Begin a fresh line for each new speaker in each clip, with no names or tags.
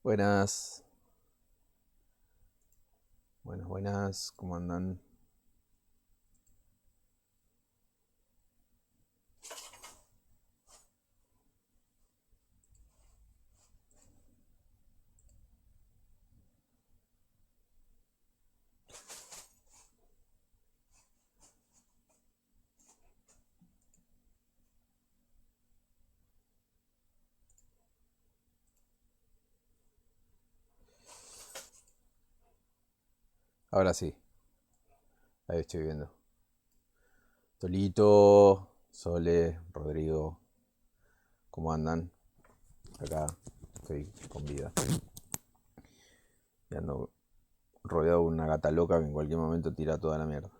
Buenas, buenas, ¿cómo andan? Ahora sí, ahí estoy viendo. Tolito, Sole, Rodrigo, ¿cómo andan? Acá estoy con vida. Y ando rodeado de una gata loca que en cualquier momento tira toda la mierda.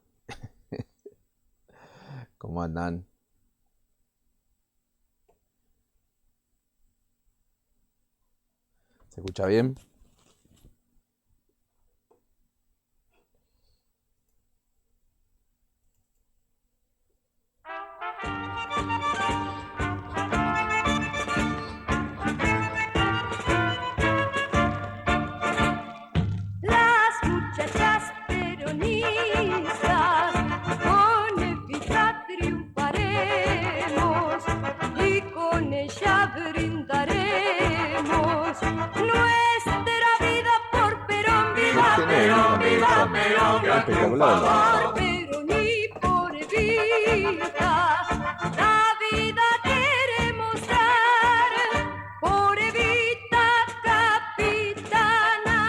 ¿Cómo andan? ¿Se escucha bien?
Las muchachas peronistas, con Evita triunfaremos y con ella brindaremos nuestra vida por Perón. Viva Perón, viva Perón, por Perón y por Evita. La vida queremos dar por Evita capitana.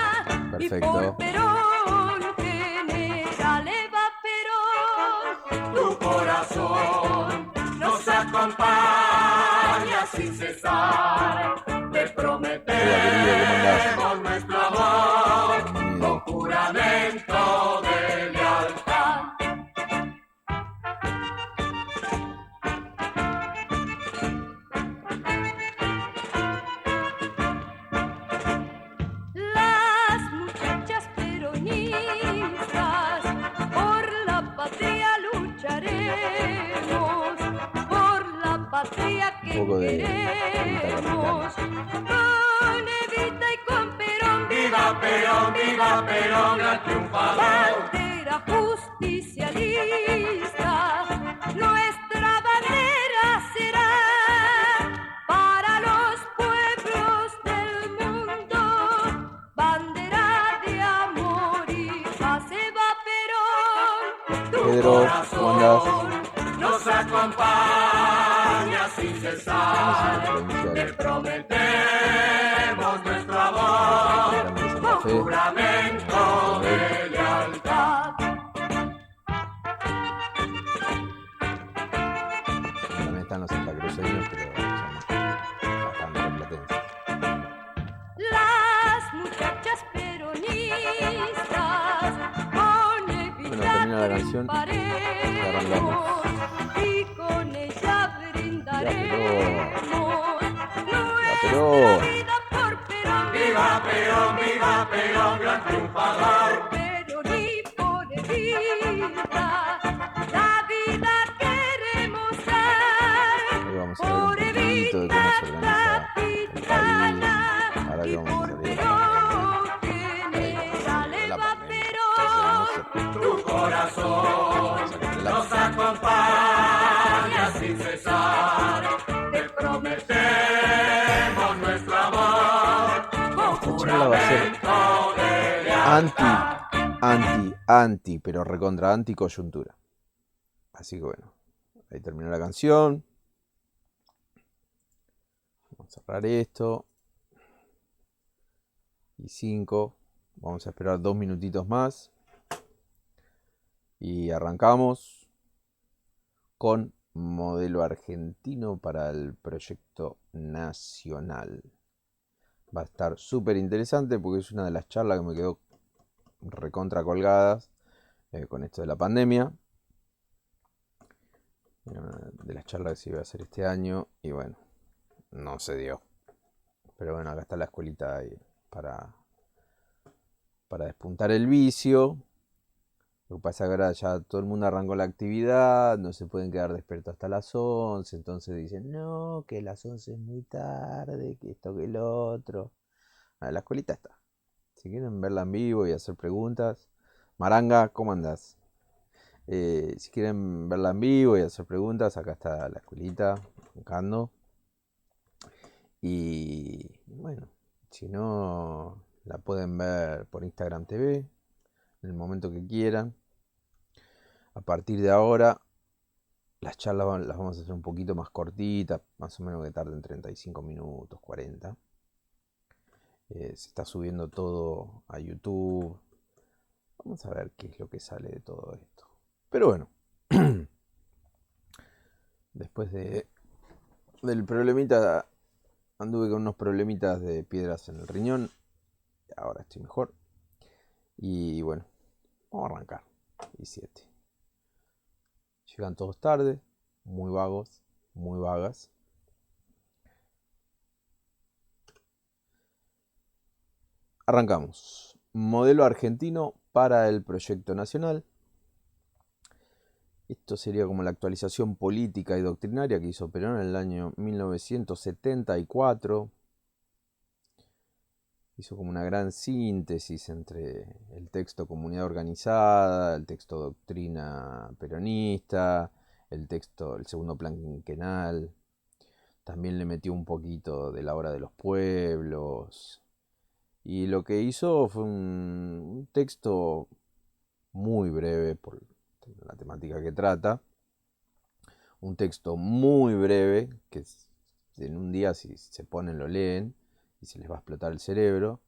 Y por
Perfecto.
Perón, general Eva Perón, tu corazón nos acompaña sin cesar. Te prometemos nuestro amor con juramento de lealtad. Las muchachas peronistas, por la patria lucharemos, por la patria que
Un poco de
queremos. Con Evita y con Perón, viva Perón, gran triunfador. Bandera justicialista, nuestra bandera será para los pueblos del mundo, bandera de amor y paz. Eva Perón, tu
Pedro, ¿cómo andás?
corazón nos acompaña sin cesar. Te prometemos nuestro amor con juramento de lealtad.
También están los santacruceños, pero están platenses.
Las muchachas peronistas, con Evita
termina la canción y arrancamos.
y con ella brindaremos nuestra
Perón.
vida por Perón. Viva Perón, gran triunfador. Por Perón y por Evita, la vida queremos dar.
Hoy vamos a ver un poquito de cómo se organiza el país. Ahora que vamos a salir de la pandemia.
Tu corazón nos acompaña sin cesar. Te prometemos nuestro amor con
charla va a ser
juramento de lealtad.
anti, pero recontra anticoyuntura. Así que bueno, ahí terminó la canción. Vamos a cerrar esto. Y 5. Vamos a esperar 2 minutitos más. Y arrancamos con modelo argentino para el proyecto nacional. Va a estar súper interesante porque es una de las charlas que me quedó recontra colgadas con esto de la pandemia. De las charlas que se iba a hacer este año y bueno, no se dio. Pero bueno, acá está la escuelita ahí para despuntar el vicio. Lo que pasa es que ahora ya todo el mundo arrancó la actividad, no se pueden quedar despiertos hasta las 11, entonces dicen, no, que las 11 es muy tarde, que esto, que el otro. La escuelita está. Si quieren verla en vivo y hacer preguntas. Maranga, ¿cómo andás? Si quieren verla en vivo y hacer preguntas, acá está la escuelita, arrancando. Y bueno, si no, la pueden ver por Instagram TV en el momento que quieran. A partir de ahora, las charlas las vamos a hacer un poquito más cortitas, más o menos que tarden 35 minutos, 40. Se está subiendo todo a YouTube. Vamos a ver qué es lo que sale de todo esto. Pero bueno, después del problemita, anduve con unos problemitas de piedras en el riñón. Ahora estoy mejor. Y bueno, vamos a arrancar. Y 7. Llegan todos tarde, muy vagos, muy vagas. Arrancamos. Modelo argentino para el proyecto nacional. Esto sería como la actualización política y doctrinaria que hizo Perón en el año 1974. Hizo como una gran síntesis entre el texto Comunidad Organizada, el texto Doctrina Peronista, el segundo plan quinquenal. También le metió un poquito de la Hora de los Pueblos. Y lo que hizo fue un texto muy breve por la temática que trata. Un texto muy breve que en un día, si se ponen, lo leen y se les va a explotar el cerebro,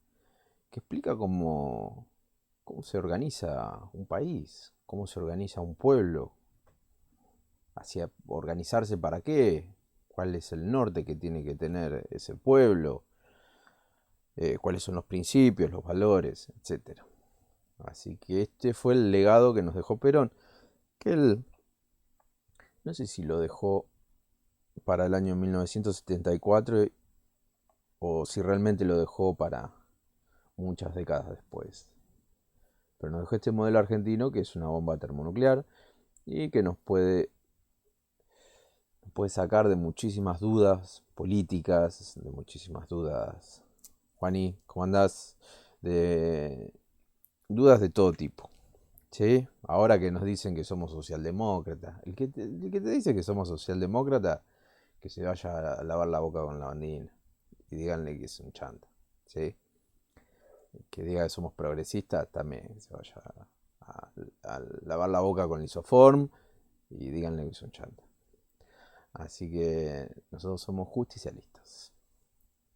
que explica cómo se organiza un país, cómo se organiza un pueblo, hacia organizarse para qué, cuál es el norte que tiene que tener ese pueblo, cuáles son los principios, los valores, etc. Así que este fue el legado que nos dejó Perón, que él, no sé si lo dejó para el año 1974 o si realmente lo dejó para muchas décadas después. Pero nos dejó este modelo argentino que es una bomba termonuclear y que nos puede sacar de muchísimas dudas políticas, de muchísimas dudas, Juani, ¿cómo andás? De dudas de todo tipo. ¿Sí? Ahora que nos dicen que somos socialdemócratas, el que te dice que somos socialdemócratas, que se vaya a lavar la boca con la bandina y díganle que es un chanta. ¿Sí? Que diga que somos progresistas, también se vaya a lavar la boca con lisoform y díganle que es un chanta. Así que nosotros somos justicialistas,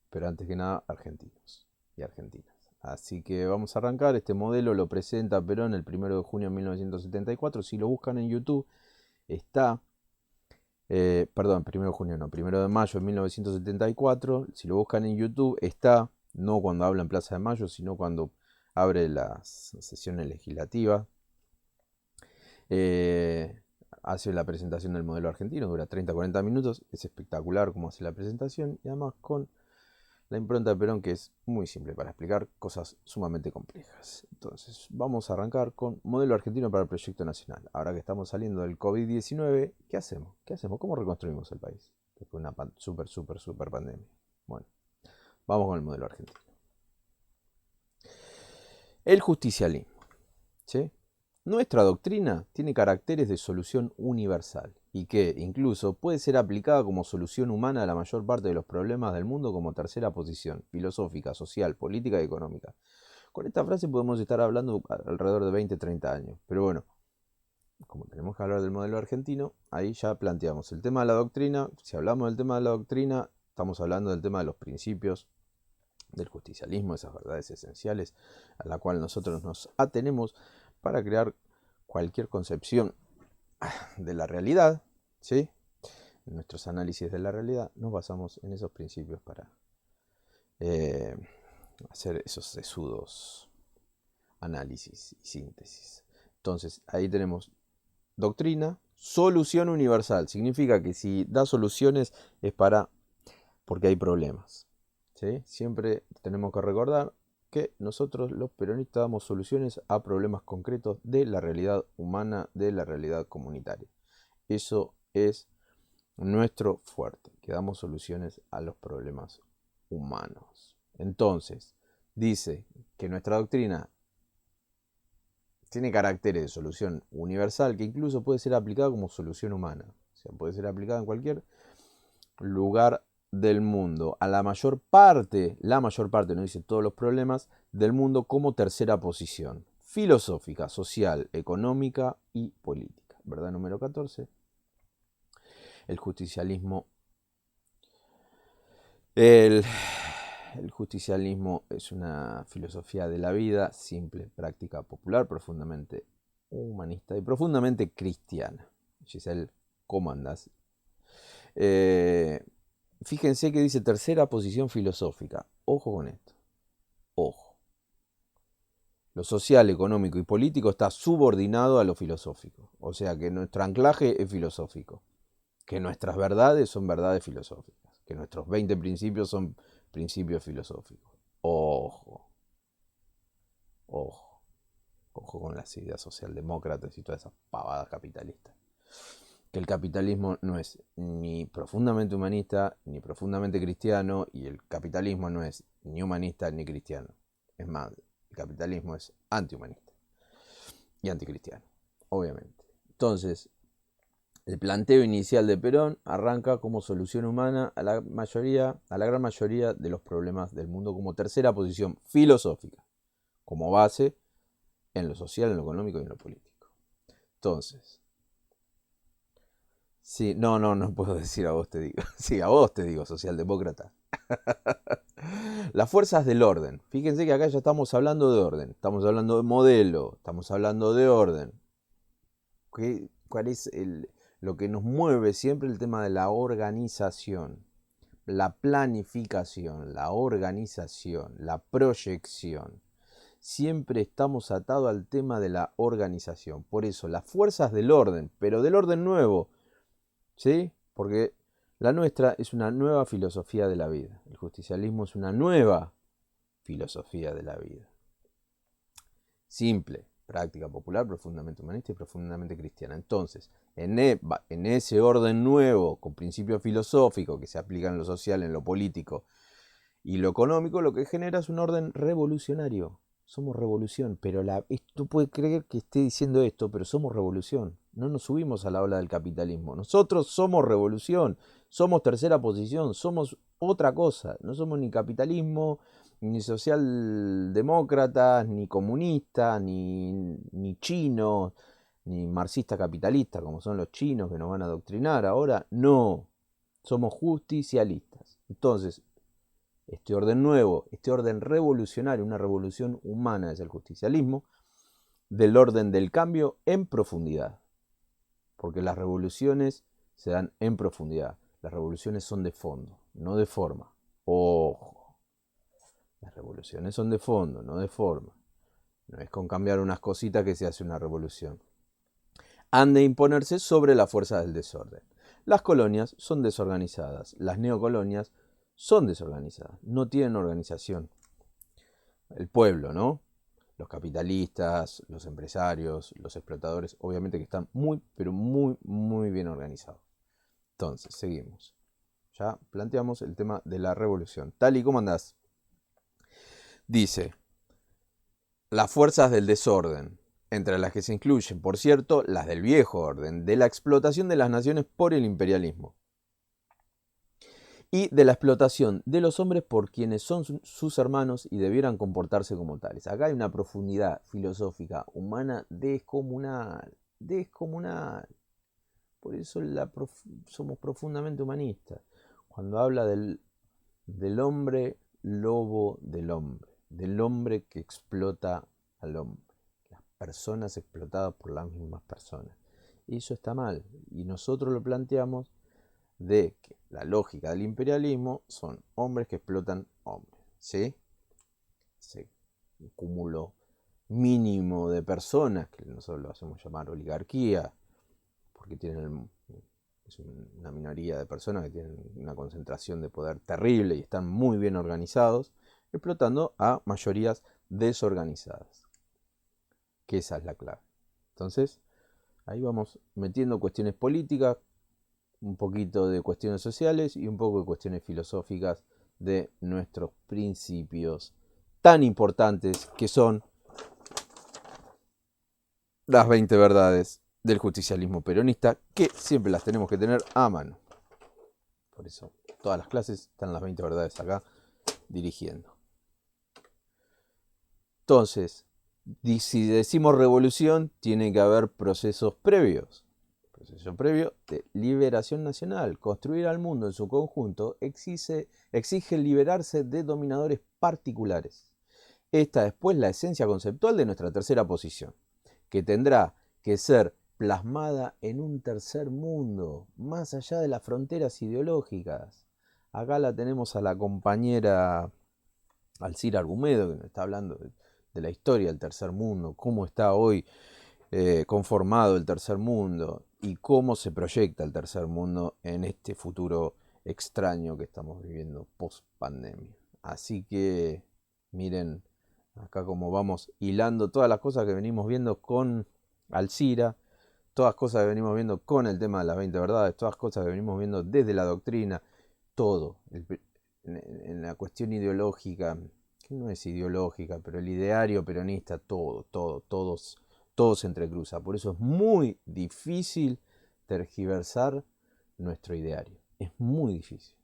pero antes que nada argentinos y argentinas. Así que vamos a arrancar. Este modelo lo presenta Perón el 1 de junio de 1974. Si lo buscan en YouTube, está... perdón, 1 de junio no, 1 de mayo de 1974. Si lo buscan en YouTube, está, no cuando habla en Plaza de Mayo, sino cuando abre las sesiones legislativas. Hace la presentación del modelo argentino, dura 30-40 minutos, es espectacular cómo hace la presentación y además con la impronta de Perón, que es muy simple para explicar cosas sumamente complejas. Entonces, vamos a arrancar con modelo argentino para el proyecto nacional. Ahora que estamos saliendo del COVID-19, ¿qué hacemos? ¿Qué hacemos? ¿Cómo reconstruimos el país? Después de una super pandemia. Bueno, vamos con el modelo argentino. El justicialismo. ¿Sí? Nuestra doctrina tiene caracteres de solución universal y que, incluso, puede ser aplicada como solución humana a la mayor parte de los problemas del mundo como tercera posición, filosófica, social, política y económica. Con esta frase podemos estar hablando alrededor de 20-30 años, pero bueno, como tenemos que hablar del modelo argentino, ahí ya planteamos el tema de la doctrina. Si hablamos del tema de la doctrina, estamos hablando del tema de los principios del justicialismo, esas verdades esenciales a la cual nosotros nos atenemos para crear cualquier concepción de la realidad, ¿sí? En nuestros análisis de la realidad nos basamos en esos principios para hacer esos sesudos análisis y síntesis. Entonces, ahí tenemos doctrina, solución universal. Significa que si da soluciones es porque hay problemas, ¿sí? Siempre tenemos que recordar que nosotros los peronistas damos soluciones a problemas concretos de la realidad humana, de la realidad comunitaria. Eso es nuestro fuerte, que damos soluciones a los problemas humanos. Entonces, dice que nuestra doctrina tiene caracteres de solución universal que incluso puede ser aplicada como solución humana. O sea, puede ser aplicada en cualquier lugar del mundo, a la mayor parte, no dice todos los problemas del mundo, como tercera posición filosófica, social, económica y política. ¿Verdad? Número 14. El justicialismo. El justicialismo es una filosofía de la vida simple, práctica, popular, profundamente humanista y profundamente cristiana. Giselle, ¿cómo andás? Fíjense que dice tercera posición filosófica. Ojo con esto. Ojo. Lo social, económico y político está subordinado a lo filosófico. O sea que nuestro anclaje es filosófico. Que nuestras verdades son verdades filosóficas. Que nuestros 20 principios son principios filosóficos. Ojo. Ojo. Ojo con las ideas socialdemócratas y todas esas pavadas capitalistas. Que el capitalismo no es ni profundamente humanista ni profundamente cristiano, y el capitalismo no es ni humanista ni cristiano. Es más, el capitalismo es antihumanista y anticristiano, obviamente. Entonces, el planteo inicial de Perón arranca como solución humana a la gran mayoría de los problemas del mundo, como tercera posición filosófica, como base en lo social, en lo económico y en lo político. Entonces, sí, no puedo decir a vos te digo. Sí, a vos te digo, socialdemócrata. Las fuerzas del orden. Fíjense que acá ya estamos hablando de orden, estamos hablando de modelo, estamos hablando de orden. ¿Cuál es lo que nos mueve siempre? El tema de la organización, la planificación, la organización, la proyección. Siempre estamos atados al tema de la organización. Por eso, las fuerzas del orden, pero del orden nuevo. ¿Sí? Porque la nuestra es una nueva filosofía de la vida. El justicialismo es una nueva filosofía de la vida. Simple, práctica, popular, profundamente humanista y profundamente cristiana. Entonces, en ese orden nuevo, con principios filosóficos que se aplican en lo social, en lo político y lo económico, lo que genera es un orden revolucionario. Somos revolución, pero tú puedes creer que esté diciendo esto, pero somos revolución. No nos subimos a la ola del capitalismo. Nosotros somos revolución, somos tercera posición, somos otra cosa. No somos ni capitalismo, ni socialdemócratas, ni comunistas, ni chinos, ni marxistas capitalistas, como son los chinos que nos van a adoctrinar ahora. No, somos justicialistas. Entonces, este orden nuevo, este orden revolucionario, una revolución humana es el justicialismo, del orden del cambio en profundidad. Porque las revoluciones se dan en profundidad. Las revoluciones son de fondo, no de forma. Ojo. Las revoluciones son de fondo, no de forma. No es con cambiar unas cositas que se hace una revolución. Han de imponerse sobre la fuerza del desorden. Las colonias son desorganizadas. Las neocolonias son desorganizadas, no tienen organización. El pueblo, ¿no? Los capitalistas, los empresarios, los explotadores, obviamente que están muy, pero muy, muy bien organizados. Entonces, seguimos. Ya planteamos el tema de la revolución. Tali, ¿cómo andás? Dice, las fuerzas del desorden, entre las que se incluyen, por cierto, las del viejo orden, de la explotación de las naciones por el imperialismo, y de la explotación de los hombres por quienes son sus hermanos y debieran comportarse como tales. Acá hay una profundidad filosófica humana descomunal, descomunal. Por eso somos profundamente humanistas. Cuando habla del hombre lobo del hombre que explota al hombre, las personas explotadas por las mismas personas. Y eso está mal, y nosotros lo planteamos de que la lógica del imperialismo son hombres que explotan hombres, ¿sí? Un cúmulo mínimo de personas, que nosotros lo hacemos llamar oligarquía, porque es una minoría de personas que tienen una concentración de poder terrible y están muy bien organizados, explotando a mayorías desorganizadas. Que esa es la clave. Entonces, ahí vamos metiendo cuestiones políticas, un poquito de cuestiones sociales y un poco de cuestiones filosóficas de nuestros principios tan importantes que son las 20 verdades del justicialismo peronista, que siempre las tenemos que tener a mano. Por eso, todas las clases están las 20 verdades acá dirigiendo. Entonces, si decimos revolución, tiene que haber procesos previos. Proceso previo de liberación nacional. Construir al mundo en su conjunto exige liberarse de dominadores particulares. Esta es pues la esencia conceptual de nuestra tercera posición, que tendrá que ser plasmada en un tercer mundo, más allá de las fronteras ideológicas. Acá la tenemos a la compañera Alcira Argumedo, que nos está hablando de la historia del tercer mundo, cómo está hoy conformado el tercer mundo y cómo se proyecta el tercer mundo en este futuro extraño que estamos viviendo post pandemia. Así que miren acá cómo vamos hilando todas las cosas que venimos viendo con Alcira, todas cosas que venimos viendo con el tema de las 20 verdades, todas cosas que venimos viendo desde la doctrina, todo, en la cuestión ideológica, que no es ideológica, pero el ideario peronista, todo se entrecruza. Por eso es muy difícil tergiversar nuestro ideario. Es muy difícil.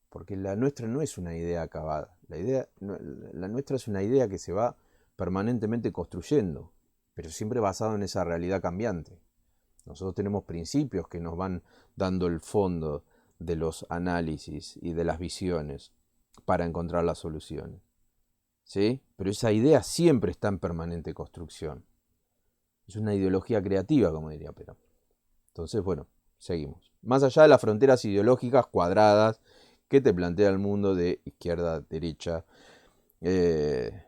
Porque la nuestra no es una idea acabada. La nuestra es una idea que se va permanentemente construyendo, pero siempre basado en esa realidad cambiante. Nosotros tenemos principios que nos van dando el fondo de los análisis y de las visiones para encontrar las soluciones. ¿Sí? Pero esa idea siempre está en permanente construcción. Es una ideología creativa, como diría Perón. Entonces, bueno, seguimos. Más allá de las fronteras ideológicas cuadradas que te plantea el mundo de izquierda a derecha, que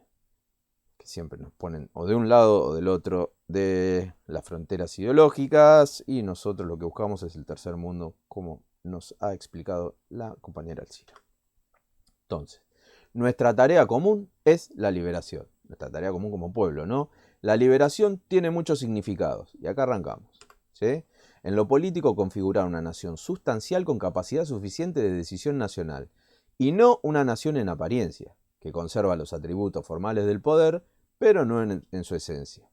siempre nos ponen o de un lado o del otro de las fronteras ideológicas, y nosotros lo que buscamos es el tercer mundo, como nos ha explicado la compañera Alcira. Entonces, nuestra tarea común es la liberación. Nuestra tarea común como pueblo, ¿no? La liberación tiene muchos significados. Y acá arrancamos. ¿Sí? En lo político, configurar una nación sustancial con capacidad suficiente de decisión nacional. Y no una nación en apariencia, que conserva los atributos formales del poder, pero no en su esencia.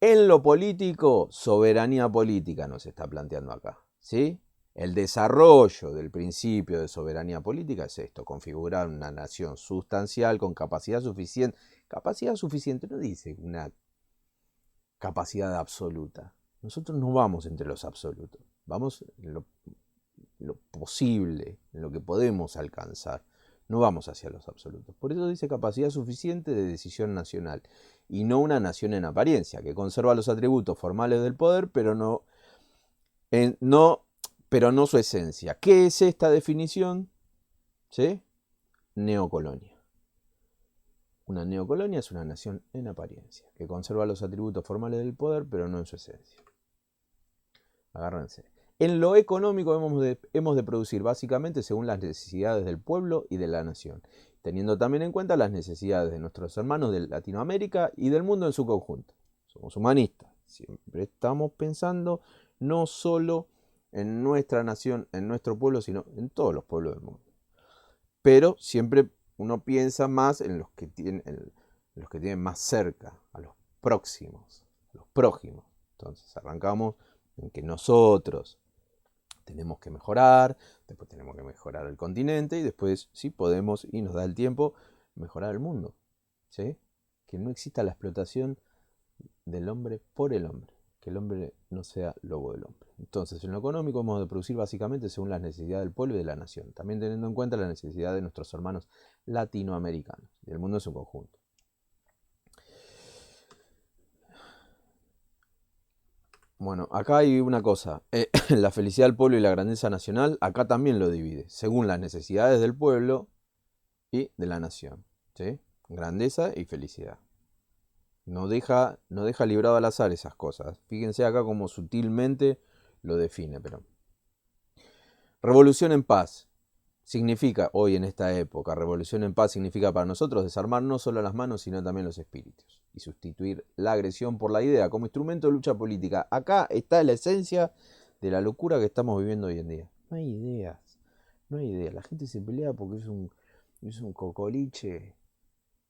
En lo político, soberanía política nos está planteando acá. ¿Sí? El desarrollo del principio de soberanía política es esto: configurar una nación sustancial con capacidad suficiente. Capacidad suficiente no dice una capacidad absoluta. Nosotros no vamos entre los absolutos, vamos en lo posible, en lo que podemos alcanzar. No vamos hacia los absolutos. Por eso dice capacidad suficiente de decisión nacional, y no una nación en apariencia, que conserva los atributos formales del poder, pero no su esencia. ¿Qué es esta definición? ¿Sí? Neocolonia. Una neocolonia es una nación en apariencia, que conserva los atributos formales del poder, pero no en su esencia. Agárrense. En lo económico hemos de producir básicamente según las necesidades del pueblo y de la nación, teniendo también en cuenta las necesidades de nuestros hermanos de Latinoamérica y del mundo en su conjunto. Somos humanistas, siempre estamos pensando no solo en nuestra nación, en nuestro pueblo, sino en todos los pueblos del mundo. Pero siempre uno piensa más en los que tienen más cerca, a los próximos, a los prójimos. Entonces arrancamos en que nosotros tenemos que mejorar, después tenemos que mejorar el continente, y después, si podemos y nos da el tiempo, mejorar el mundo. ¿Sí? Que no exista la explotación del hombre por el hombre, que el hombre no sea lobo del hombre. Entonces, en lo económico hemos de producir básicamente según las necesidades del pueblo y de la nación, también teniendo en cuenta la necesidad de nuestros hermanos latinoamericanos y del mundo en su conjunto. Bueno, acá hay una cosa, la felicidad del pueblo y la grandeza nacional, acá también lo divide, según las necesidades del pueblo y de la nación, ¿sí? Grandeza y felicidad. No deja librado al azar esas cosas. Fíjense acá cómo sutilmente lo define Perón. Revolución en paz. Significa, hoy en esta época, revolución en paz significa para nosotros desarmar no solo las manos, sino también los espíritus, y sustituir la agresión por la idea como instrumento de lucha política. Acá está la esencia de la locura que estamos viviendo hoy en día. No hay ideas. La gente se pelea porque es un Es un cocoliche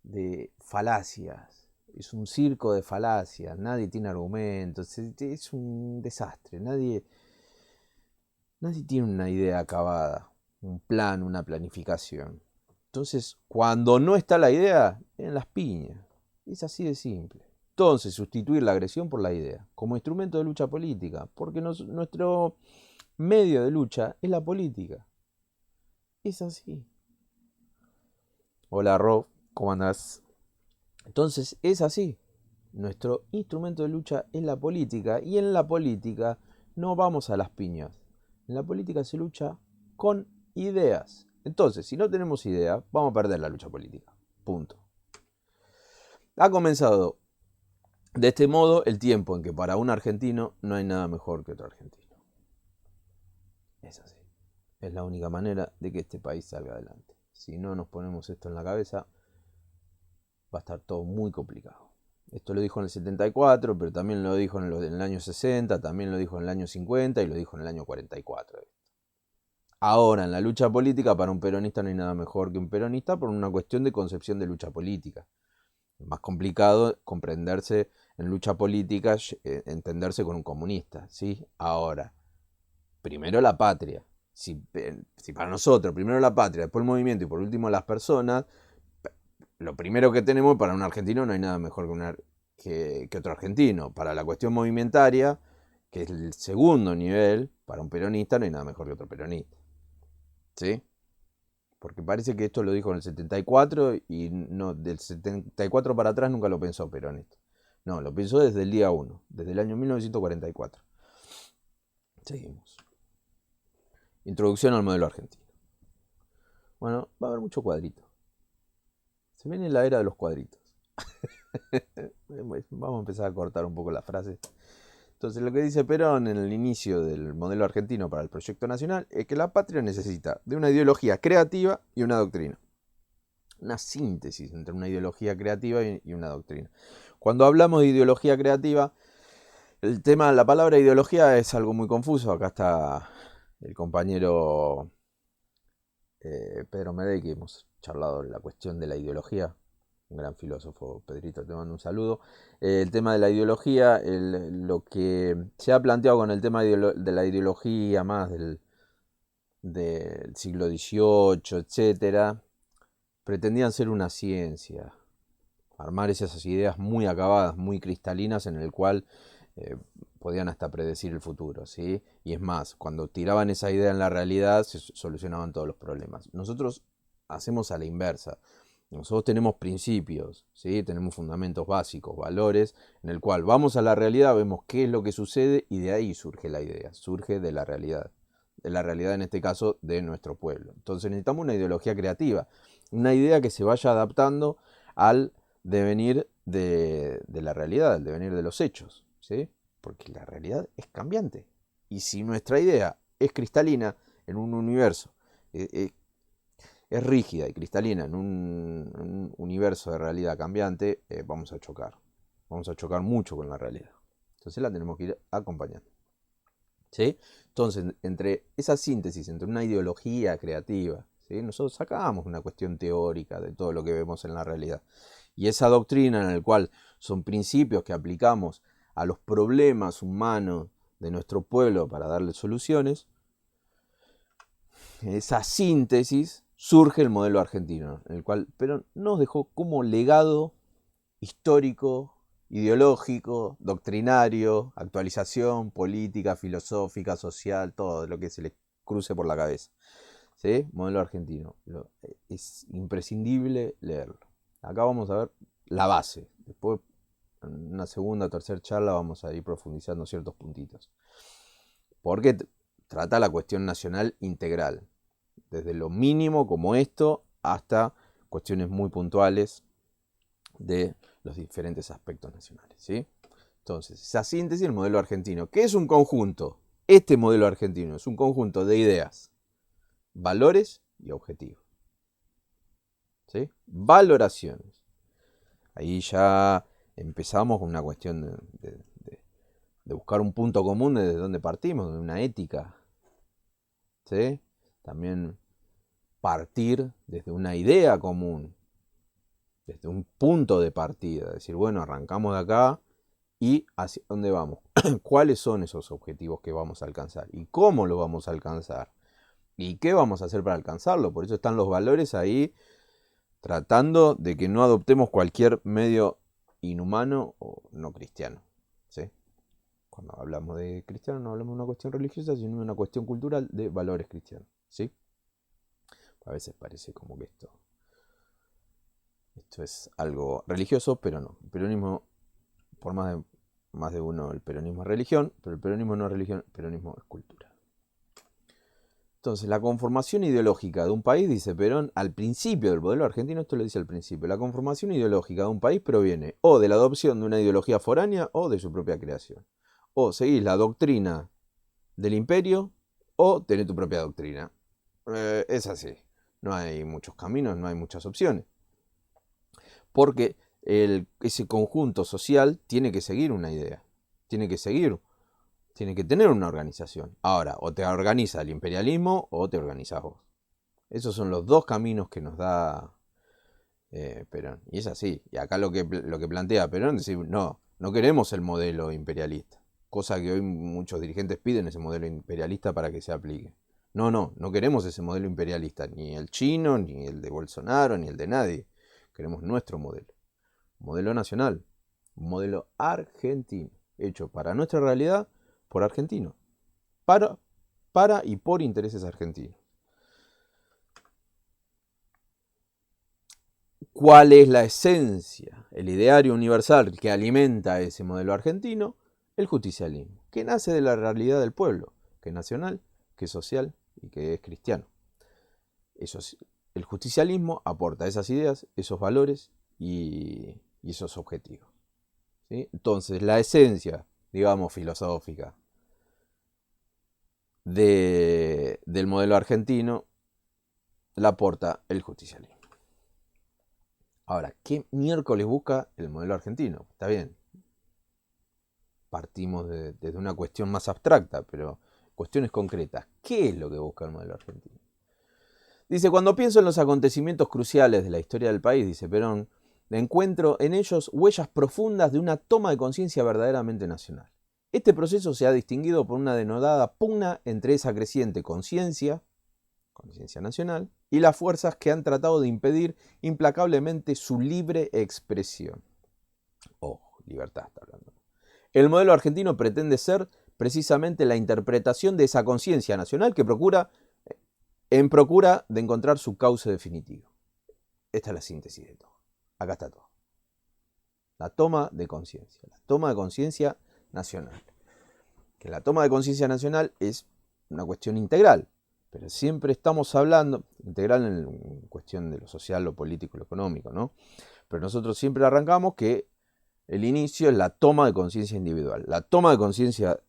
de falacias. Es un circo de falacias. Nadie tiene argumentos. Es un desastre. Nadie tiene una idea acabada, un plan, una planificación. Entonces, cuando no está la idea, en las piñas. Es así de simple. Entonces, sustituir la agresión por la idea, como instrumento de lucha política, porque nuestro medio de lucha es la política. Es así. Hola Rob, ¿cómo andás? Entonces, es así. Nuestro instrumento de lucha es la política, y en la política no vamos a las piñas. En la política se lucha con ideas. Entonces, si no tenemos idea, vamos a perder la lucha política. Punto. Ha comenzado de este modo el tiempo en que para un argentino no hay nada mejor que otro argentino. Es así. Es la única manera de que este país salga adelante. Si no nos ponemos esto en la cabeza, va a estar todo muy complicado. Esto lo dijo en el 74, pero también lo dijo en el año 60, también lo dijo en el año 50 y lo dijo en el año 44. Ahora, en la lucha política, para un peronista no hay nada mejor que un peronista por una cuestión de concepción de lucha política. Es más complicado comprenderse en lucha política, entenderse con un comunista, ¿sí? Ahora, primero la patria. Si para nosotros, primero la patria, después el movimiento y por último las personas, lo primero que tenemos para un argentino no hay nada mejor que otro argentino. Para la cuestión movimentaria, que es el segundo nivel, para un peronista no hay nada mejor que otro peronista. ¿Sí? Porque parece que esto lo dijo en el 74 y no, del 74 para atrás nunca lo pensó Perón esto. No, lo pensó desde el día 1, desde el año 1944. Seguimos. Introducción al modelo argentino. Bueno, va a haber mucho cuadrito. Se viene la era de los cuadritos. Vamos a empezar a cortar un poco las frases. Entonces, lo que dice Perón en el inicio del modelo argentino para el proyecto nacional es que la patria necesita de una ideología creativa y una doctrina. Una síntesis entre una ideología creativa y una doctrina. Cuando hablamos de ideología creativa, la palabra ideología es algo muy confuso. Acá está el compañero Pedro Medey, que hemos charlado de la cuestión de la ideología. Un gran filósofo, Pedrito, te mando un saludo. El tema de la ideología, lo que se ha planteado con el tema de la ideología más del siglo XVIII, etcétera, pretendían ser una ciencia, armar esas ideas muy acabadas, muy cristalinas, en el cual podían hasta predecir el futuro, ¿sí? Y es más, cuando tiraban esa idea en la realidad, se solucionaban todos los problemas. Nosotros hacemos a la inversa. Nosotros tenemos principios, ¿sí? Tenemos fundamentos básicos, valores, en el cual vamos a la realidad, vemos qué es lo que sucede y de ahí surge la idea, surge de la realidad en este caso de nuestro pueblo. Entonces necesitamos una ideología creativa, una idea que se vaya adaptando al devenir de la realidad, al devenir de los hechos, ¿sí? Porque la realidad es cambiante. Y si nuestra idea es cristalina en un universo, es rígida y cristalina en un universo de realidad cambiante, vamos a chocar. Vamos a chocar mucho con la realidad. Entonces la tenemos que ir acompañando. ¿Sí? Entonces, entre esa síntesis, entre una ideología creativa, ¿sí? Nosotros sacamos una cuestión teórica de todo lo que vemos en la realidad. Y esa doctrina en la cual son principios que aplicamos a los problemas humanos de nuestro pueblo para darle soluciones, esa síntesis surge el modelo argentino, en el cual Perón nos dejó como legado histórico, ideológico, doctrinario, actualización, política, filosófica, social, todo lo que se le cruce por la cabeza. ¿Sí? Modelo argentino. Es imprescindible leerlo. Acá vamos a ver la base. Después, en una segunda o tercera charla, vamos a ir profundizando ciertos puntitos. Porque trata la cuestión nacional integral. Desde lo mínimo como esto hasta cuestiones muy puntuales de los diferentes aspectos nacionales, ¿sí? Entonces, esa síntesis del modelo argentino, que es un conjunto, este modelo argentino es un conjunto de ideas, valores y objetivos, ¿sí? Valoraciones. Ahí ya empezamos con una cuestión de buscar un punto común desde donde partimos, de una ética, ¿sí? También partir desde una idea común, desde un punto de partida, decir, bueno, arrancamos de acá y hacia dónde vamos, cuáles son esos objetivos que vamos a alcanzar y cómo lo vamos a alcanzar y qué vamos a hacer para alcanzarlo. Por eso están los valores ahí, tratando de que no adoptemos cualquier medio inhumano o no cristiano, ¿sí? Cuando hablamos de cristiano no hablamos de una cuestión religiosa, sino de una cuestión cultural de valores cristianos, ¿sí? A veces parece como que esto es algo religioso, pero no. El peronismo, por más de uno, el peronismo es religión, pero el peronismo no es religión, el peronismo es cultura. Entonces, la conformación ideológica de un país, dice Perón, al principio del modelo argentino, esto lo dice al principio, la conformación ideológica de un país proviene o de la adopción de una ideología foránea o de su propia creación. O seguís la doctrina del imperio o tenés tu propia doctrina. Es así. No hay muchos caminos, no hay muchas opciones. Porque ese conjunto social tiene que seguir una idea, tiene que tener una organización. Ahora, o te organiza el imperialismo o te organizas vos. Esos son los dos caminos que nos da Perón. Y es así. Y acá lo que plantea Perón es decir, no queremos el modelo imperialista. Cosa que hoy muchos dirigentes piden ese modelo imperialista para que se aplique. No queremos ese modelo imperialista. Ni el chino, ni el de Bolsonaro, ni el de nadie. Queremos nuestro modelo. Modelo nacional. Un modelo argentino. Hecho para nuestra realidad, por argentinos. Para y por intereses argentinos. ¿Cuál es la esencia, el ideario universal que alimenta ese modelo argentino? El justicialismo, que nace de la realidad del pueblo, que es nacional, que es social y que es cristiano. El justicialismo aporta esas ideas, esos valores y esos objetivos, ¿sí? Entonces, la esencia, digamos, filosófica del modelo argentino la aporta el justicialismo. Ahora, ¿qué miércoles busca el modelo argentino? Está bien. Partimos desde una cuestión más abstracta, pero cuestiones concretas. ¿Qué es lo que busca el modelo argentino? Dice, cuando pienso en los acontecimientos cruciales de la historia del país, dice Perón, encuentro en ellos huellas profundas de una toma de conciencia verdaderamente nacional. Este proceso se ha distinguido por una denodada pugna entre esa creciente conciencia nacional, y las fuerzas que han tratado de impedir implacablemente su libre expresión. Libertad está hablando. El modelo argentino pretende ser precisamente la interpretación de esa conciencia nacional que procura de encontrar su cauce definitivo. Esta es la síntesis de todo. Acá está todo. La toma de conciencia nacional. Que la toma de conciencia nacional es una cuestión integral, pero siempre estamos hablando, integral en cuestión de lo social, lo político, lo económico, ¿no? Pero nosotros siempre arrancamos que el inicio es la toma de conciencia individual, la toma de conciencia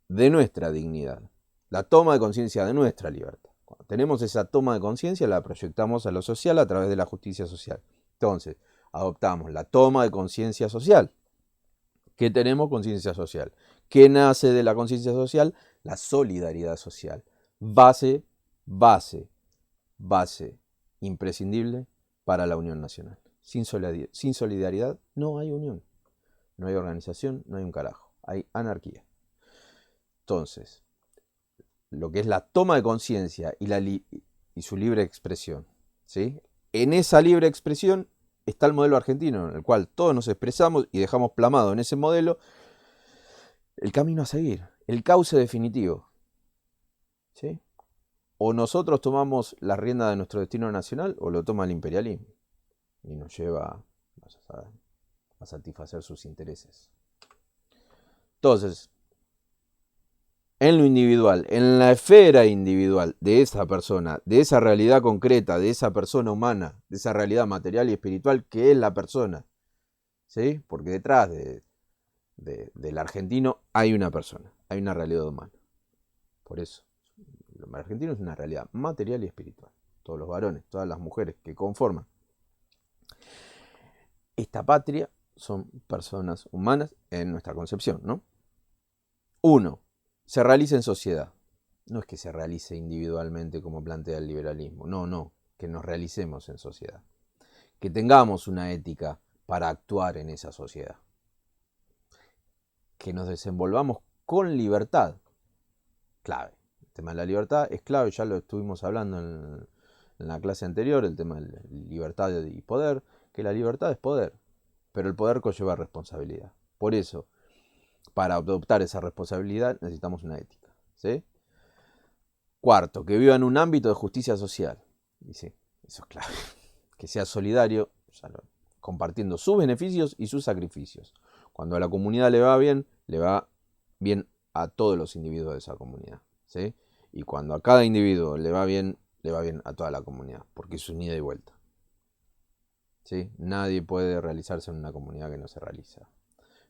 de nuestra dignidad, la toma de conciencia de nuestra libertad. Cuando tenemos esa toma de conciencia, la proyectamos a lo social a través de la justicia social. Entonces, adoptamos la toma de conciencia social. ¿Qué tenemos? Conciencia social. ¿Qué nace de la conciencia social? La solidaridad social. Base imprescindible para la unión nacional. Sin solidaridad no hay unión, no hay organización, no hay un carajo, hay anarquía. Entonces, lo que es la toma de conciencia y su libre expresión, ¿sí? En esa libre expresión está el modelo argentino, en el cual todos nos expresamos y dejamos plamado en ese modelo el camino a seguir, el cauce definitivo, ¿sí? O nosotros tomamos la rienda de nuestro destino nacional o lo toma el imperialismo y nos lleva a satisfacer sus intereses. Entonces, en lo individual, en la esfera individual de esa persona, de esa realidad concreta, de esa persona humana, de esa realidad material y espiritual que es la persona, ¿sí? Porque detrás del argentino hay una persona, hay una realidad humana. Por eso, el argentino es una realidad material y espiritual. Todos los varones, todas las mujeres que conforman esta patria son personas humanas en nuestra concepción, ¿no? Uno, se realiza en sociedad. No es que se realice individualmente como plantea el liberalismo. No. que nos realicemos en sociedad, que tengamos una ética para actuar en esa sociedad, que nos desenvolvamos con libertad, clave. El tema de la libertad es clave, ya lo estuvimos hablando en la clase anterior, el tema de libertad y poder, que la libertad es poder, pero el poder conlleva responsabilidad. Por eso, para adoptar esa responsabilidad necesitamos una ética, ¿sí? Cuarto, que viva en un ámbito de justicia social. Y sí, eso es clave. Que sea solidario, compartiendo sus beneficios y sus sacrificios. Cuando a la comunidad le va bien a todos los individuos de esa comunidad, ¿sí? Y cuando a cada individuo le va bien a toda la comunidad, porque es un ida y vuelta, ¿sí? Nadie puede realizarse en una comunidad que no se realiza.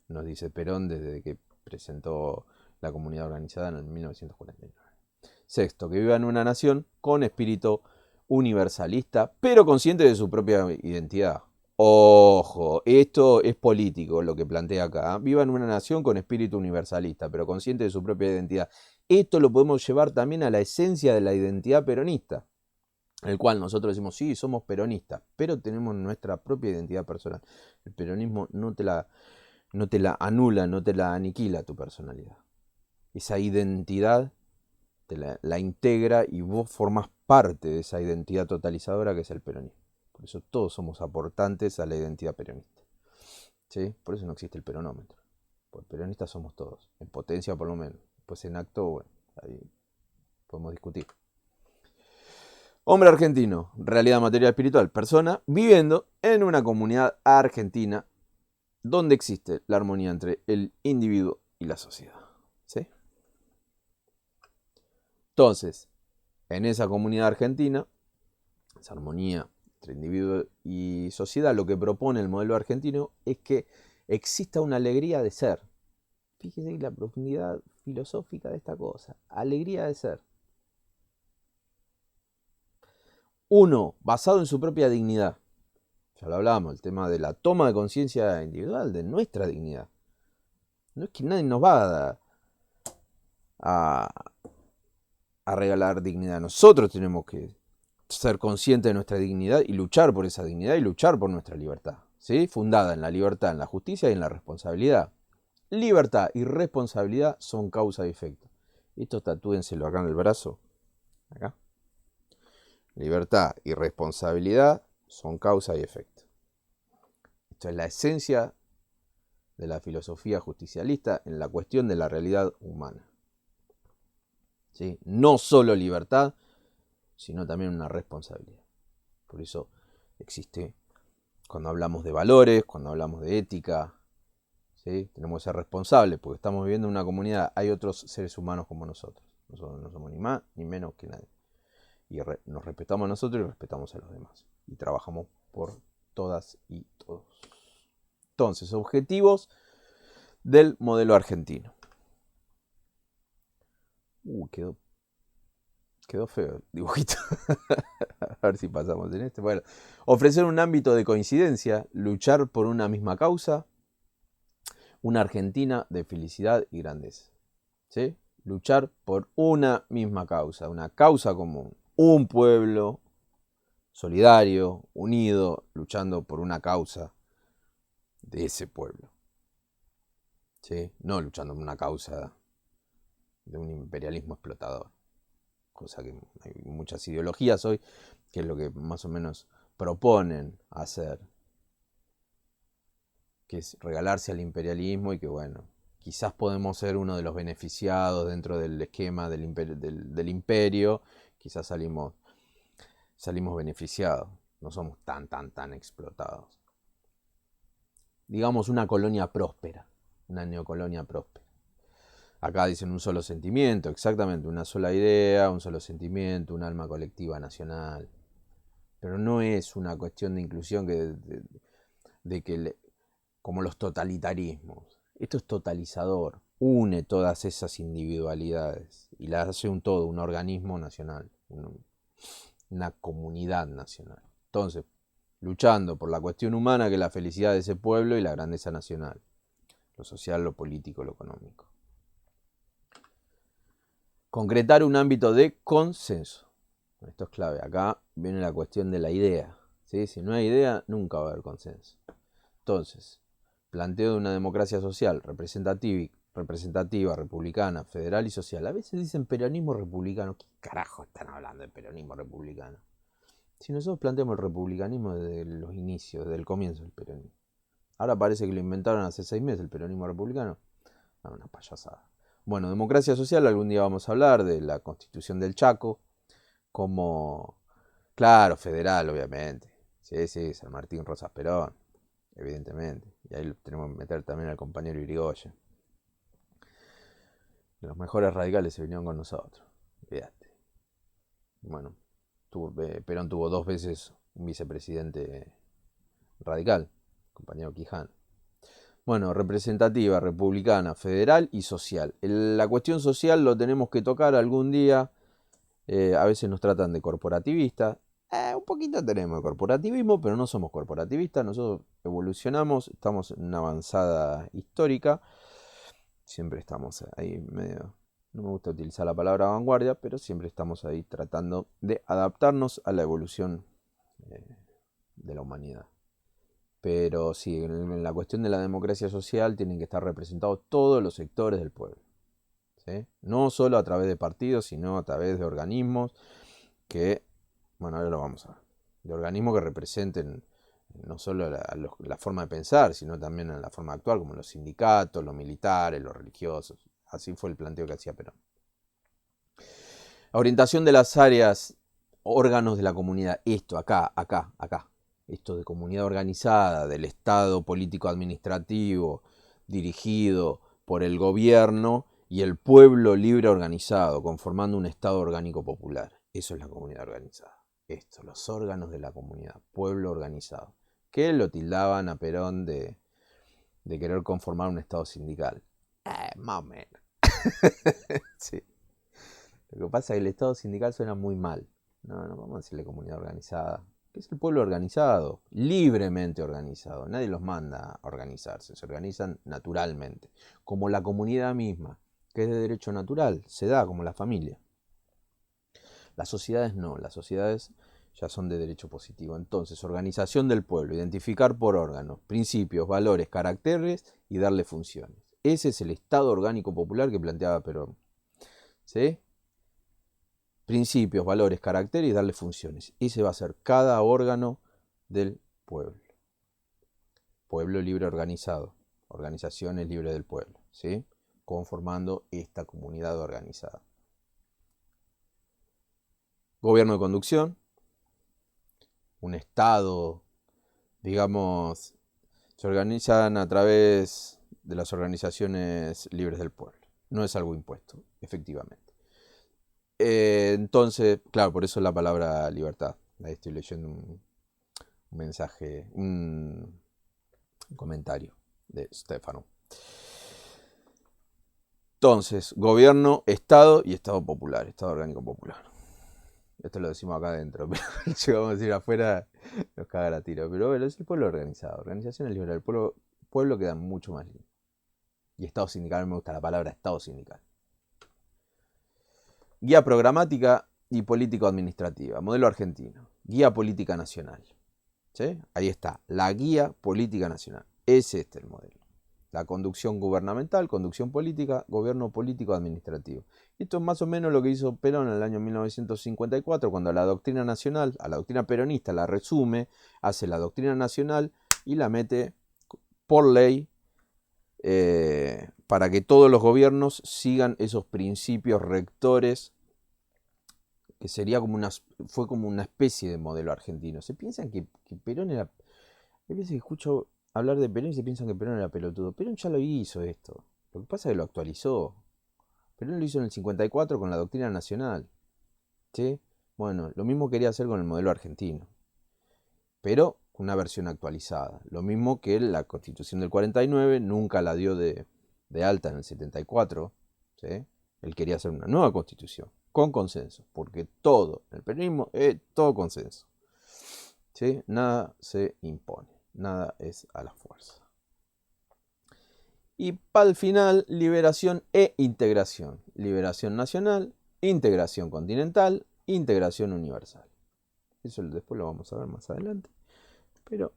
Nos dice Perón desde que presentó la comunidad organizada en el 1949. Sexto, que viva en una nación con espíritu universalista, pero consciente de su propia identidad. Ojo, esto es político lo que plantea acá. Viva en una nación con espíritu universalista, pero consciente de su propia identidad. Esto lo podemos llevar también a la esencia de la identidad peronista, en el cual nosotros decimos, sí, somos peronistas, pero tenemos nuestra propia identidad personal. El peronismo no te la anula, no te la aniquila tu personalidad. Esa identidad la integra y vos formás parte de esa identidad totalizadora que es el peronismo. Por eso todos somos aportantes a la identidad peronista, ¿sí? Por eso no existe el peronómetro. Porque peronistas somos todos, en potencia por lo menos. Pues en acto, bueno, ahí podemos discutir. Hombre argentino, realidad material espiritual, persona viviendo en una comunidad argentina donde existe la armonía entre el individuo y la sociedad, ¿sí? Entonces, en esa comunidad argentina, esa armonía entre individuo y sociedad, lo que propone el modelo argentino es que exista una alegría de ser. Fíjese la profundidad filosófica de esta cosa. Alegría de ser. Uno, basado en su propia dignidad. Ya lo hablábamos, el tema de la toma de conciencia individual, de nuestra dignidad. No es que nadie nos va a regalar dignidad. Nosotros tenemos que ser conscientes de nuestra dignidad y luchar por esa dignidad y luchar por nuestra libertad, ¿sí? Fundada en la libertad, en la justicia y en la responsabilidad. Libertad y responsabilidad son causa y efecto. Esto tatúenselo acá en el brazo. Acá. Libertad y responsabilidad son causa y efecto. Esto es la esencia de la filosofía justicialista en la cuestión de la realidad humana, ¿sí? No solo libertad, sino también una responsabilidad. Por eso existe, cuando hablamos de valores, cuando hablamos de ética, ¿sí? Tenemos que ser responsables, porque estamos viviendo en una comunidad, hay otros seres humanos como nosotros. Nosotros no somos ni más ni menos que nadie. Y nos respetamos a nosotros y respetamos a los demás. Y trabajamos por todas y todos. Entonces, objetivos del modelo argentino. Quedó feo el dibujito. A ver si pasamos en este. Bueno, ofrecer un ámbito de coincidencia, luchar por una misma causa, una Argentina de felicidad y grandeza, ¿sí? Luchar por una misma causa, una causa común, un pueblo solidario, unido, luchando por una causa de ese pueblo, ¿sí? No luchando por una causa de un imperialismo explotador. Cosa que hay muchas ideologías hoy, que es lo que más o menos proponen hacer, que es regalarse al imperialismo y que, bueno, quizás podemos ser uno de los beneficiados dentro del esquema del imperio, quizás salimos beneficiados, no somos tan explotados. Digamos una colonia próspera, una neocolonia próspera. Acá dicen un solo sentimiento, exactamente, una sola idea, un solo sentimiento, un alma colectiva nacional. Pero no es una cuestión de inclusión como los totalitarismos. Esto es totalizador, une todas esas individualidades y las hace un todo, un organismo nacional, una comunidad nacional. Entonces, luchando por la cuestión humana, que es la felicidad de ese pueblo y la grandeza nacional, lo social, lo político, lo económico. Concretar un ámbito de consenso. Esto es clave. Acá viene la cuestión de la idea. ¿Sí? Si no hay idea, nunca va a haber consenso. Entonces, planteo de una democracia social representativa, republicana, federal y social. A veces dicen peronismo republicano. ¿Qué carajo están hablando de peronismo republicano? Si nosotros planteamos el republicanismo desde los inicios, desde el comienzo del peronismo. Ahora parece que lo inventaron hace 6 meses el peronismo republicano. No, una payasada. Bueno, democracia social, algún día vamos a hablar de la Constitución del Chaco, como, claro, federal, obviamente. Sí, sí, San Martín Rosas Perón, evidentemente. Y ahí tenemos que meter también al compañero Irigoyen. Los mejores radicales se vinieron con nosotros, fíjate. Bueno, Perón tuvo 2 veces un vicepresidente radical, el compañero Quijano. Bueno, representativa, republicana, federal y social. La cuestión social lo tenemos que tocar algún día. A veces nos tratan de corporativistas. Un poquito tenemos de corporativismo, pero no somos corporativistas. Nosotros evolucionamos, estamos en una avanzada histórica. Siempre estamos ahí medio... No me gusta utilizar la palabra vanguardia, pero siempre estamos ahí tratando de adaptarnos a la evolución de la humanidad. Pero sí, en la cuestión de la democracia social tienen que estar representados todos los sectores del pueblo. ¿Sí? No solo a través de partidos, sino a través de organismos que, bueno, ahora lo vamos a ver, de organismos que representen no solo la forma de pensar, sino también la forma de actuar, como los sindicatos, los militares, los religiosos. Así fue el planteo que hacía Perón. Orientación de las áreas, órganos de la comunidad. Esto, acá. Esto de comunidad organizada, del Estado político administrativo, dirigido por el gobierno y el pueblo libre organizado, conformando un Estado orgánico popular. Eso es la comunidad organizada. Esto, los órganos de la comunidad, pueblo organizado. Que lo tildaban a Perón de querer conformar un Estado sindical. Más o menos. Sí. Lo que pasa es que el Estado sindical suena muy mal. No vamos a decirle comunidad organizada. Que es el pueblo organizado, libremente organizado. Nadie los manda a organizarse, se organizan naturalmente. Como la comunidad misma, que es de derecho natural, se da como la familia. Las sociedades no, las sociedades ya son de derecho positivo. Entonces, organización del pueblo, identificar por órganos, principios, valores, caracteres y darle funciones. Ese es el Estado orgánico popular que planteaba Perón. ¿Sí? Principios, valores, caracteres y darle funciones. Ese va a ser cada órgano del pueblo. Pueblo libre organizado. Organizaciones libres del pueblo. ¿Sí? Conformando esta comunidad organizada. Gobierno de conducción. Un Estado, digamos, se organizan a través de las organizaciones libres del pueblo. No es algo impuesto, efectivamente. Entonces, claro, por eso la palabra libertad. Ahí estoy leyendo un mensaje, un comentario de Stefano. Entonces, gobierno, Estado y Estado popular, Estado orgánico popular. Esto lo decimos acá adentro, pero si vamos a decir afuera nos caga la tiro. Pero bueno, es el pueblo organizado. Organizaciones liberales. El pueblo queda mucho más lindo. Y Estado sindical, me gusta la palabra Estado sindical. Guía programática y político-administrativa. Modelo argentino. Guía política nacional. ¿Sí? Ahí está. La guía política nacional. Es este el modelo. La conducción gubernamental, conducción política, gobierno político-administrativo. Esto es más o menos lo que hizo Perón en el año 1954, cuando a la doctrina nacional, a la doctrina peronista la resume, hace la doctrina nacional y la mete por ley para que todos los gobiernos sigan esos principios rectores, que sería fue como una especie de modelo argentino. Se piensan que Perón era... Hay veces que escucho hablar de Perón y se piensan que Perón era pelotudo. Perón ya lo hizo esto. Lo que pasa es que lo actualizó. Perón lo hizo en el 54 con la doctrina nacional. ¿Sí? Bueno, lo mismo quería hacer con el modelo argentino. Pero con una versión actualizada. Lo mismo que la Constitución del 49 nunca la dio de alta en el 74. ¿Sí? Él quería hacer una nueva constitución. Con consenso. Porque todo, el peronismo es todo consenso. ¿Sí? Nada se impone. Nada es a la fuerza. Y para el final, liberación e integración. Liberación nacional, integración continental, integración universal. Eso después lo vamos a ver más adelante. Pero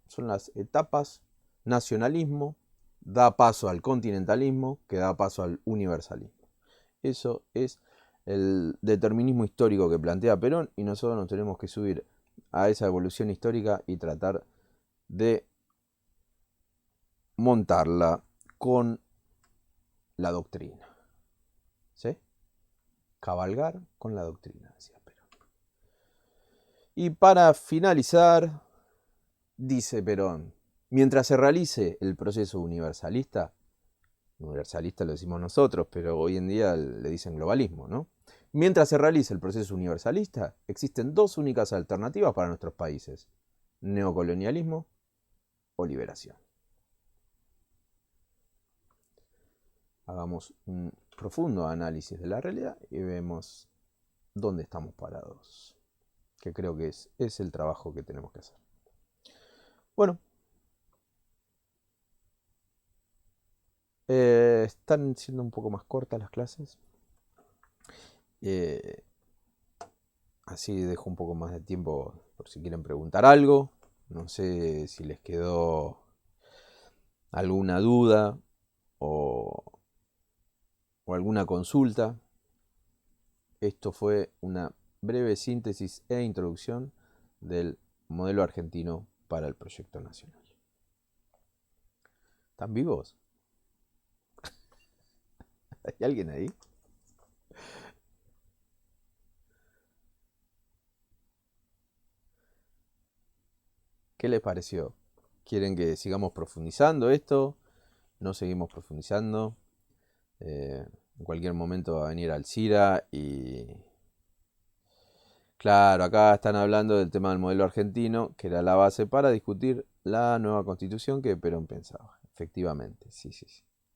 son las etapas. Nacionalismo da paso al continentalismo, que da paso al universalismo. Eso es el determinismo histórico que plantea Perón, y nosotros nos tenemos que subir a esa evolución histórica y tratar de montarla con la doctrina. ¿Sí? Cabalgar con la doctrina, decía Perón. Y para finalizar, dice Perón, mientras se realice el proceso universalista lo decimos nosotros, pero hoy en día le dicen globalismo, ¿no? Mientras se realice el proceso universalista, existen dos únicas alternativas para nuestros países: neocolonialismo o liberación. Hagamos un profundo análisis de la realidad y vemos dónde estamos parados, que creo que es el trabajo que tenemos que hacer. Bueno, están siendo un poco más cortas las clases. Así dejo un poco más de tiempo por si quieren preguntar algo. No sé si les quedó alguna duda o alguna consulta. Esto fue una breve síntesis e introducción del modelo argentino para el proyecto nacional. ¿Están vivos? ¿Hay alguien ahí? ¿Qué les pareció? ¿Quieren que sigamos profundizando esto? ¿No seguimos profundizando? En cualquier momento va a venir Alcira y... Claro, acá están hablando del tema del modelo argentino, que era la base para discutir la nueva constitución que Perón pensaba. Efectivamente, sí.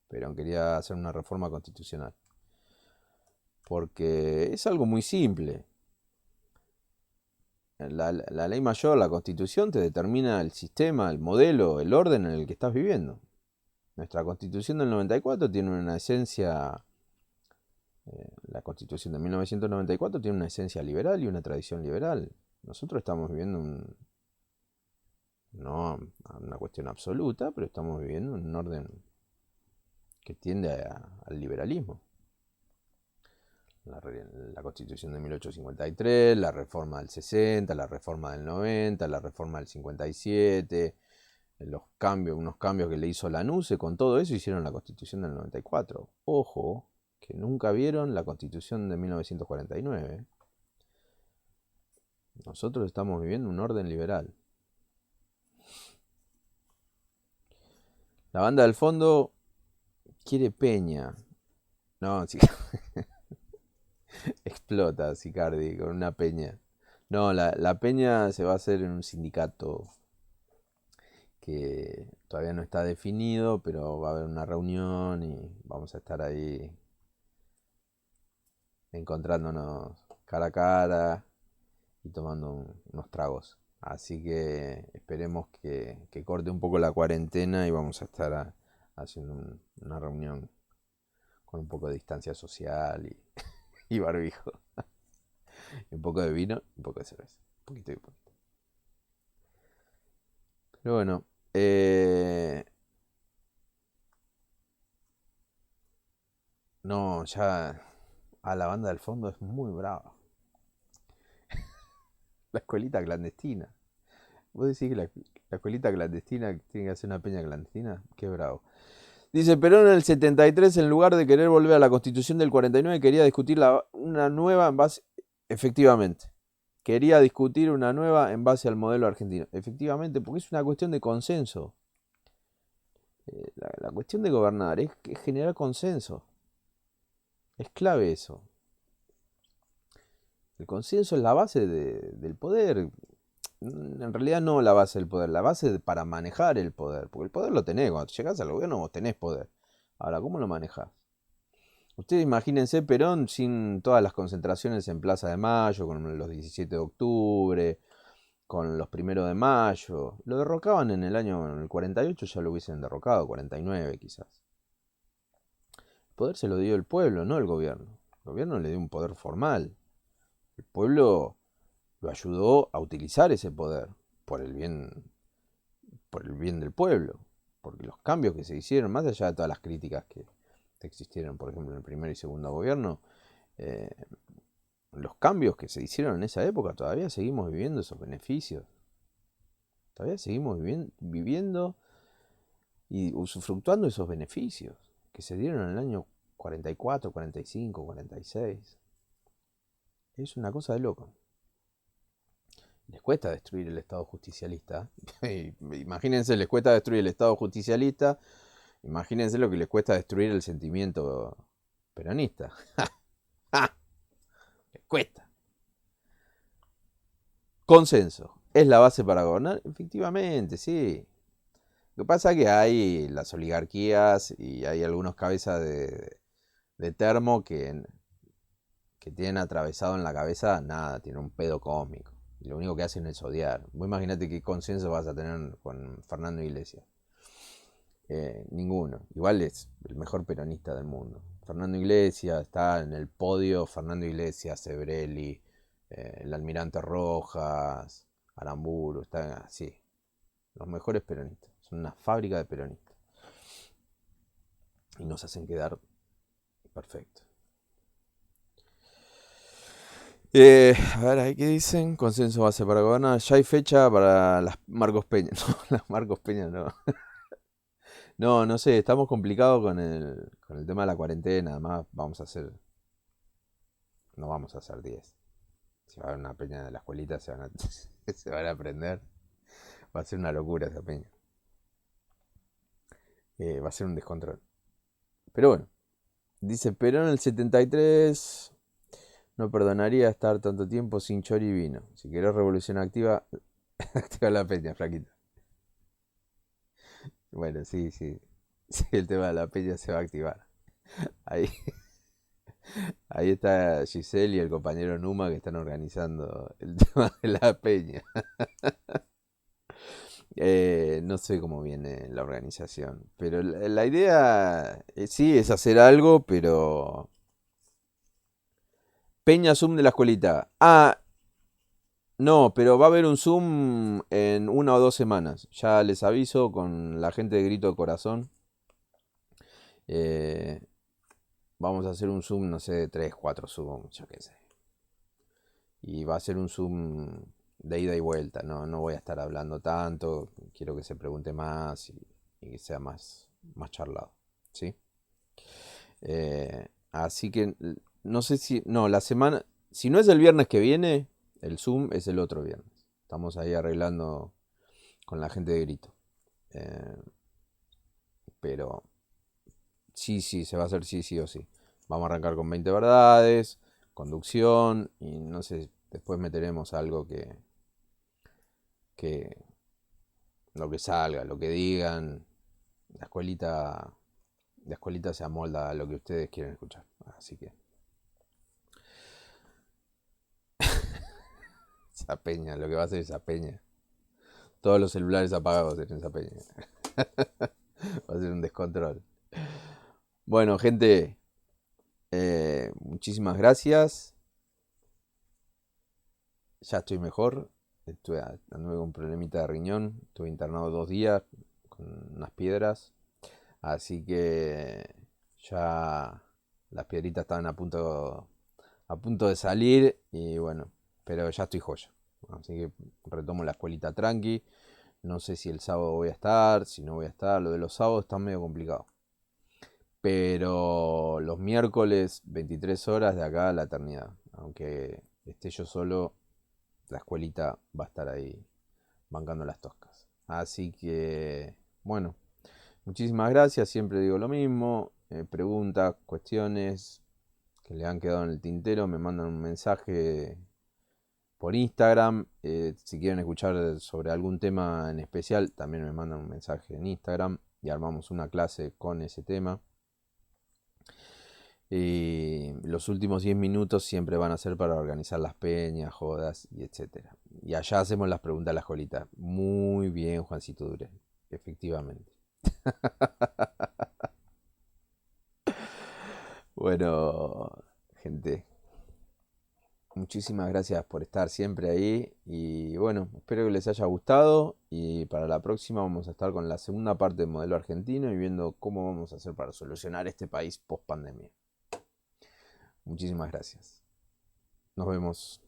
Perón quería hacer una reforma constitucional. Porque es algo muy simple. La ley mayor, la constitución, te determina el sistema, el modelo, el orden en el que estás viviendo. Nuestra constitución del 94 tiene una esencia, la constitución de 1994 tiene una esencia liberal y una tradición liberal. Nosotros estamos viviendo no una cuestión absoluta, pero estamos viviendo un orden que tiende al liberalismo. La constitución de 1853, la reforma del 60, la reforma del 90, la reforma del 57, unos cambios que le hizo Lanusse, con todo eso hicieron la constitución del 94. Ojo, que nunca vieron la constitución de 1949. Nosotros estamos viviendo un orden liberal. La banda del fondo quiere Peña. No, sí. Explota Sicardi con una peña. No, la peña se va a hacer en un sindicato que todavía no está definido, pero va a haber una reunión y vamos a estar ahí encontrándonos cara a cara y tomando unos tragos. Así que esperemos que corte un poco la cuarentena y vamos a estar haciendo una reunión con un poco de distancia social y barbijo. Y un poco de vino y un poco de cerveza. Un poquito y un poquito. Pero bueno, no, ya a la banda del fondo es muy brava. La escuelita clandestina. ¿Vos decís que la escuelita clandestina tiene que hacer una peña clandestina? Qué bravo. Dice, Perón en el 73, en lugar de querer volver a la Constitución del 49, quería discutir una nueva en base... Efectivamente. Quería discutir una nueva en base al modelo argentino. Efectivamente, porque es una cuestión de consenso. La cuestión de gobernar es generar consenso. Es clave eso. El consenso es la base del poder. En realidad no la base del poder, la base para manejar el poder. Porque el poder lo tenés, cuando llegás al gobierno vos tenés poder. Ahora, ¿cómo lo manejás? Ustedes imagínense Perón sin todas las concentraciones en Plaza de Mayo, con los 17 de octubre, con los 1 de mayo. Lo derrocaban en el 48, ya lo hubiesen derrocado, 49 quizás. El poder se lo dio el pueblo, no el gobierno. El gobierno le dio un poder formal. El pueblo lo ayudó a utilizar ese poder por por el bien del pueblo. Porque los cambios que se hicieron, más allá de todas las críticas que existieron, por ejemplo, en el primer y segundo gobierno, eh, los cambios que se hicieron en esa época, todavía seguimos viviendo esos beneficios. Todavía seguimos viviendo y usufructuando esos beneficios que se dieron en el año 44, 45, 46. Es una cosa de loco. Les cuesta destruir el Estado justicialista. Imagínense, les cuesta destruir el Estado justicialista. Imagínense lo que les cuesta destruir el sentimiento peronista. Les cuesta. Consenso. ¿Es la base para gobernar? Efectivamente, sí. Lo que pasa es que hay las oligarquías y hay algunos cabezas de termo que tienen atravesado en la cabeza nada, tienen un pedo cósmico. Y lo único que hacen es odiar. Vos imaginate qué consenso vas a tener con Fernando Iglesias. Ninguno. Igual es el mejor peronista del mundo. Fernando Iglesias está en el podio. Fernando Iglesias, Sebrelli, el almirante Rojas, Aramburu, están así. Los mejores peronistas. Son una fábrica de peronistas. Y nos hacen quedar perfectos. A ver, ahí qué dicen. Consenso base para gobernar. Ya hay fecha para las Marcos Peña. No, las Marcos Peña no. No, no sé, estamos complicados con el tema de la cuarentena. Además, no vamos a hacer 10. Si va a haber una peña de la escuelita, se van a aprender. Va a ser una locura esa peña. Va a ser un descontrol. Pero bueno, dice Perón en el 73 no perdonaría estar tanto tiempo sin chori y vino. Si querés revolución activa, activa la peña, flaquito. Bueno, sí, sí. Sí, el tema de la peña se va a activar. Ahí, ahí está Giselle y el compañero Numa que están organizando el tema de la peña. No sé cómo viene la organización, pero la idea sí es hacer algo, pero... Peña Zoom de la escuelita. Ah, no, pero va a haber un Zoom en 1 o 2 semanas. Ya les aviso con la gente de Grito de Corazón. Eh, Vamos a hacer un Zoom, no sé, 3, 4 Zoom, yo qué sé. Y va a ser un Zoom de ida y vuelta. No voy a estar hablando tanto. Quiero que se pregunte más y que sea más charlado. ¿Sí? Así que no sé si... No, la semana... Si no es el viernes que viene, el Zoom es el otro viernes. Estamos ahí arreglando con la gente de Grito. Eh, pero sí, sí, se va a hacer sí, sí o sí. Vamos a arrancar con 20 verdades, conducción y no sé, después meteremos algo que lo que salga, lo que digan. La escuelita, la escuelita se amolda a lo que ustedes quieren escuchar. Así que esa peña, lo que va a hacer esa peña. Todos los celulares apagados en esa peña. Va a ser un descontrol. Bueno, gente, muchísimas gracias. Ya estoy mejor. Anduve con un problemita de riñón. Estuve internado 2 días con unas piedras. Así que ya las piedritas estaban a punto de salir. Y bueno, pero ya estoy joya. Así que retomo la escuelita tranqui. No sé si el sábado voy a estar, si no voy a estar. Lo de los sábados está medio complicado. Pero los miércoles, 23 horas de acá a la eternidad. Aunque esté yo solo, la escuelita va a estar ahí bancando las toscas. Así que, bueno, muchísimas gracias. Siempre digo lo mismo. Preguntas, cuestiones que le han quedado en el tintero, me mandan un mensaje por Instagram. Si quieren escuchar sobre algún tema en especial, también me mandan un mensaje en Instagram y armamos una clase con ese tema. Y los últimos 10 minutos siempre van a ser para organizar las peñas, jodas y etcétera. Y allá hacemos las preguntas a la jolita. Muy bien, Juancito Dure. Efectivamente. Bueno, gente, Muchísimas gracias por estar siempre ahí y bueno, espero que les haya gustado y para la próxima vamos a estar con la segunda parte del modelo argentino y viendo cómo vamos a hacer para solucionar este país post pandemia. Muchísimas gracias. Nos vemos.